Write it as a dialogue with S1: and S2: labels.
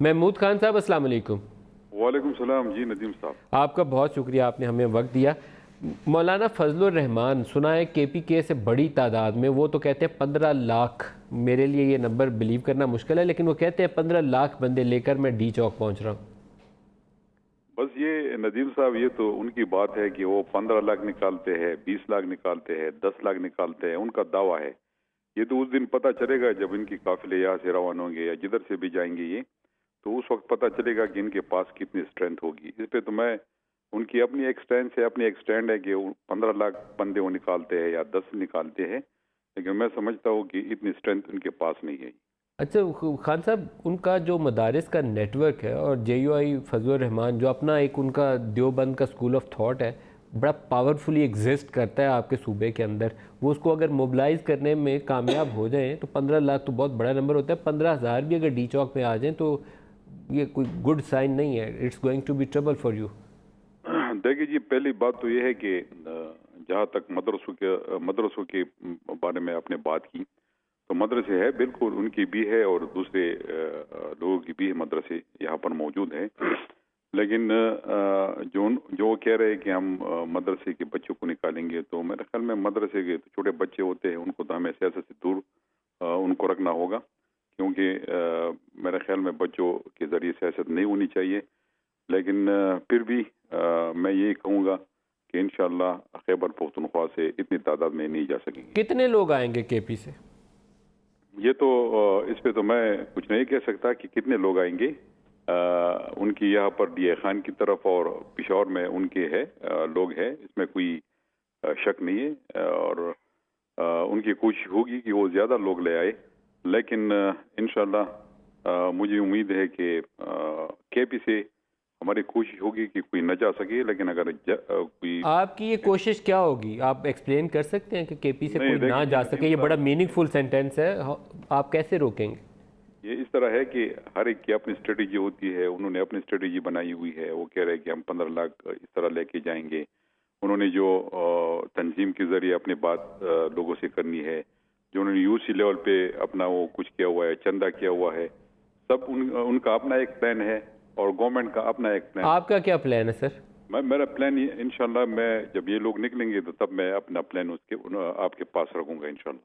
S1: محمود خان صاحب السلام علیکم۔
S2: وعلیکم السلام جی ندیم صاحب،
S1: آپ کا بہت شکریہ، آپ نے ہمیں وقت دیا۔ مولانا فضل الرحمان سنا ہے کے پی کے سے بڑی تعداد میں، وہ تو کہتے ہیں 15 لاکھ، میرے لیے یہ نمبر بلیو کرنا مشکل ہے، لیکن وہ کہتے ہیں 15 لاکھ بندے لے کر میں ڈی چوک پہنچ رہا ہوں۔
S2: بس یہ ندیم صاحب یہ تو ان کی بات ہے کہ وہ 15 لاکھ نکالتے ہیں، 20 لاکھ نکالتے ہیں، 10 لاکھ نکالتے ہیں، ان کا دعویٰ ہے۔ یہ تو اس دن پتہ چلے گا جب ان کی قافلے یہاں سے روانہ ہوں گے یا جدھر سے بھی جائیں گے، یہ تو اس وقت پتہ چلے گا کہ ان کے پاس کتنی اسٹرینتھ ہوگی۔ اس پہ تو میں ان کی اپنی ایکسٹینڈ ہے کہ 15 لاکھ بندے وہ نکالتے ہیں یا 10 نکالتے ہیں، لیکن میں سمجھتا ہوں کہ اتنی اسٹرینتھ ان کے پاس نہیں ہے۔
S1: اچھا خان صاحب، ان کا جو مدارس کا نیٹ ورک ہے اور جے یو آئی فضل الرحمان جو اپنا ایک ان کا دیوبند کا اسکول آف تھاٹ ہے، بڑا پاورفلی ایگزسٹ کرتا ہے آپ کے صوبے کے اندر، وہ اس کو اگر موبلائز کرنے میں کامیاب ہو جائیں تو 15 لاکھ تو بہت بڑا نمبر ہوتا ہے۔ 15,000 بھی اگر ڈی چوک میں آ جائیں تو یہ کوئی گڈ سائن نہیں ہے، it's going to be trouble for you.
S2: دیکھیے جی، پہلی بات تو یہ ہے کہ جہاں تک مدرسوں کے بارے میں آپ نے بات کی، تو مدرسے ہے بالکل، ان کی بھی ہے اور دوسرے لوگوں کی بھی مدرسے یہاں پر موجود ہیں، لیکن جو کہہ رہے ہیں کہ ہم مدرسے کے بچوں کو نکالیں گے، تو میرے خیال میں مدرسے کے چھوٹے بچے ہوتے ہیں، ان کو تو ہمیں سیاست سے دور ان کو رکھنا ہوگا، کیونکہ میرے خیال میں بچوں کے ذریعے سیاست نہیں ہونی چاہیے۔ لیکن پھر بھی میں یہی کہوں گا کہ انشاءاللہ خیبر پختونخوا سے اتنی تعداد میں نہیں جا سکیں گے۔
S1: کتنے لوگ آئیں گے کے پی سے؟
S2: یہ تو اس پہ تو میں کچھ نہیں کہہ سکتا کہ کتنے لوگ آئیں گے۔ ان کی یہاں پر ڈی اے خان کی طرف اور پشاور میں ان کے لوگ ہیں، اس میں کوئی شک نہیں ہے، اور ان کی کوشش ہوگی کہ وہ زیادہ لوگ لے آئے، لیکن انشاءاللہ مجھے امید ہے کہ کے پی سے ہماری کوشش ہوگی کہ کوئی نہ جا سکے، لیکن اگر کوئی...
S1: آپ کی یہ کوشش کیا ہوگی؟ آپ ایکسپلین کر سکتے ہیں کہ کے پی سے کوئی نہ جا سکے؟ یہ بڑا میننگ فل سینٹینس ہے، آپ کیسے روکیں گے؟
S2: یہ اس طرح ہے کہ ہر ایک کی اپنی اسٹریٹجی ہوتی ہے، انہوں نے اپنی اسٹریٹجی بنائی ہوئی ہے، وہ کہہ رہے ہیں کہ ہم 15 لاکھ اس طرح لے کے جائیں گے۔ انہوں نے جو تنظیم کے ذریعے اپنی بات لوگوں سے کرنی ہے، جو انہوں نے یو سی لیول پہ اپنا وہ کچھ کیا ہوا ہے، چندہ کیا ہوا ہے، سب ان کا اپنا ایک پلان ہے اور گورنمنٹ کا اپنا ایک پلان۔
S1: آپ کا کیا پلان ہے سر؟
S2: میرا پلان انشاءاللہ، میں جب یہ لوگ نکلیں گے تو تب میں اپنا پلان آپ کے پاس رکھوں گا انشاءاللہ۔